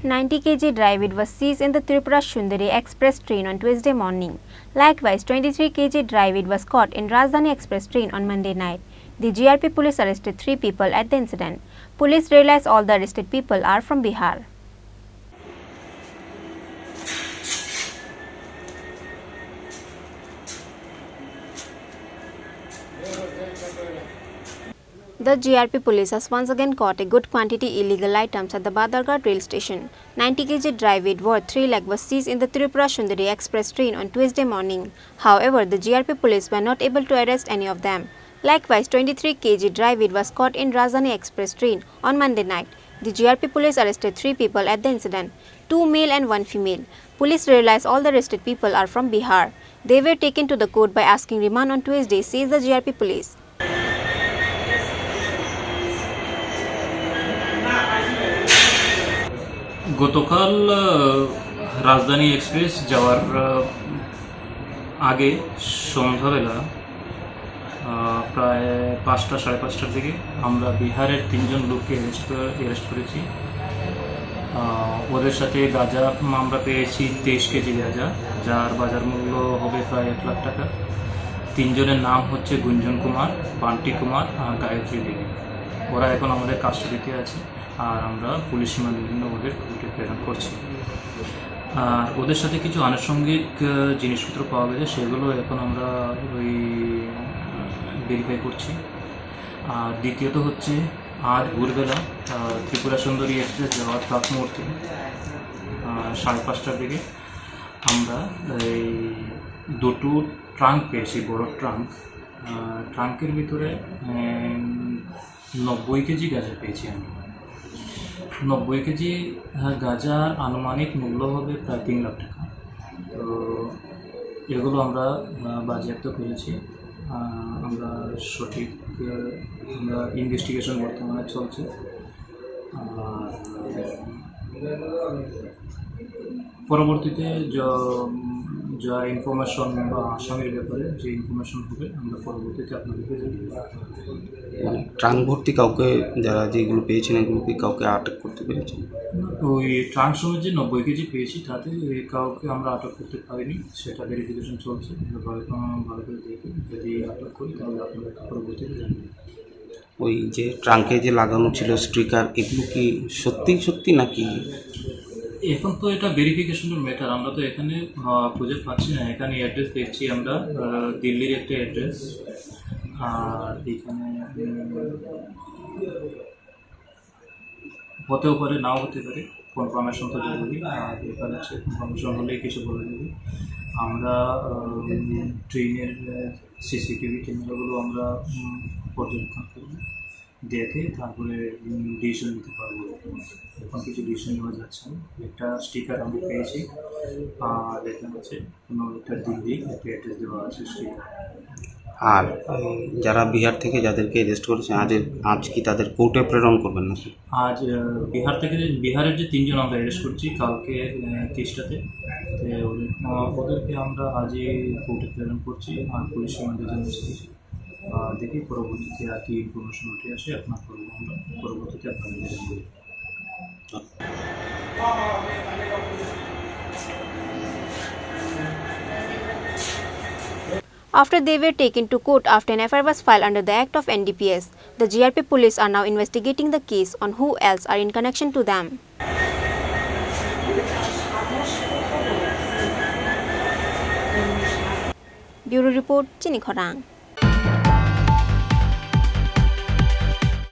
90 kg dry weed was seized in the Tripura Sundari express train on Tuesday morning. Likewise, 23 kg dry weed was caught in Rajdhani express train on Monday night. The GRP police arrested 3 people at the incident. Police realized all the arrested people are from Bihar. The GRP police has once again caught a good quantity illegal items at the Badarghat rail station. 90 kg dry weed worth 3 lakh was seized in the Tripura Sundari express train on Tuesday morning. However, the GRP police were not able to arrest any of them. Likewise, 23 kg dry weed was caught in Rajdhani express train on Monday night. The GRP police arrested 3 people at the incident, 2 male and 1 female. Police realized all the arrested people are from Bihar. They were taken to the court by asking remand on Tuesday, says the GRP police. গতকাল রাজধানী express যাওয়ার আগে সন্ধ্যাবেলা প্রায় 5টা সাড়ে 5টার দিকে আমরা বিহারের 3জন লোককে অ্যারেস্ট করেছি। ওদের সাথে গাঁজা আমরা পেয়েছি 23 কেজি গাঁজা, যার বাজার মূল্য হবে প্রায় 1 লাখ টাকা। 3 জনের নাম হচ্ছে গুঞ্জন কুমার, বান্টি কুমার আর গায়ত্রী দেবী। ওরা এখন আমাদের কাস্টডিতে আছে আর আমরা পুলিশ বিভিন্ন ওদের কোর্টে প্রেরণ করছি। আর ওদের সাথে কিছু আনুষঙ্গিক জিনিসপত্র পাওয়া গেছে, সেগুলো এখন আমরা ভেরিফাই করছি। আর দ্বিতীয়ত হচ্ছে আজ ভোরবেলা ত্রিপুরা সুন্দরী এক্সপ্রেস যাওয়ার প্রাক মুহূর্তে 5:30টার দিকে আমরা এই 2টো ট্রাঙ্ক পেয়েছি, বড় ট্রাঙ্কের ভিতরে 90 কেজি গাঁজা পেয়েছি আমরা। 90 কেজি গাঁজার আনুমানিক মূল্য হবে প্রায় 3 লাখ টাকা। তো এগুলো আমরা বাজেয়াপ্ত করেছি। আমরা সঠিক ইনভেস্টিগেশন বর্তমানে চলছে। পরবর্তীতে যা ইনফরমেশন বা আসামির ব্যাপারে যে ইনফরমেশন হবে আমরা পরবর্তীতে আপনাদেরকে জানিয়ে দেব। মানে ট্রাঙ্ক ভর্তি কাউকে যারা যেগুলো পেয়েছেন এগুলোকে কাউকে আটক করতে পেরেছেন? ওই ট্রাঙ্ক সময় যে 90 কেজি পেয়েছি তাতে কাউকে আমরা আটক করতে পারিনি, সেটা ভেরিফিকেশন চলছে। ভালো করে দেখি, যদি আটক করি তাহলে আপনাদেরকে পরবর্তীতে জানিয়ে দেব। ওই যে ট্রাঙ্কে যে লাগানো ছিল স্টিকার, এগুলো কি সত্যি নাকি? এখন তো এটা ভেরিফিকেশনের ম্যাটার, আমরা তো এখানে খুঁজে পাচ্ছি না। এখানে অ্যাড্রেস দেখছি আমরা, দিল্লির একটা অ্যাড্রেস। আর এখানে হতেও পারে, নাও হতে পারে, কনফার্মেশন তো জরুরি। আর এখানে হচ্ছে কনফার্মেশন হলেই কিছু বলা যাবে। আমরা ট্রেনের সিসিটিভি ক্যামেরাগুলো আমরা পর্যবেক্ষণ করব, দেখে তারপরে ডিসিশন নিতে পারবো। এখন কিছু ডিসিশন নেওয়া যাচ্ছে না। একটা স্টিকার আমি পেয়েছি, আর এখানে হচ্ছে কোনো একটা দিল্লি একটা অ্যাড্রেস দেওয়া আছে স্টিকার। আর যারা বিহার থেকে যাদেরকে অ্যারেস্ট করেছে আজ কি তাদের কোর্টে প্রেরণ করবেন নাকি? আজ বিহারের যে 3জন আমরা অ্যারেস্ট করছি কালকে 30টাতে, ওদেরকে আমরা আজই কোর্টে প্রেরণ করছি। আর পুলিশ আমাদের জানিয়েছি, দেখি পরবর্তীতে আর কি ইনফরমেশন উঠে আসে আমরা পরবর্তীতে আপনাদের জানাবো। After they were taken to court after an FIR was filed under the Act of NDPS, the GRP police are now investigating the case on who else are in connection to them. Bureau Report, Chini Khorang.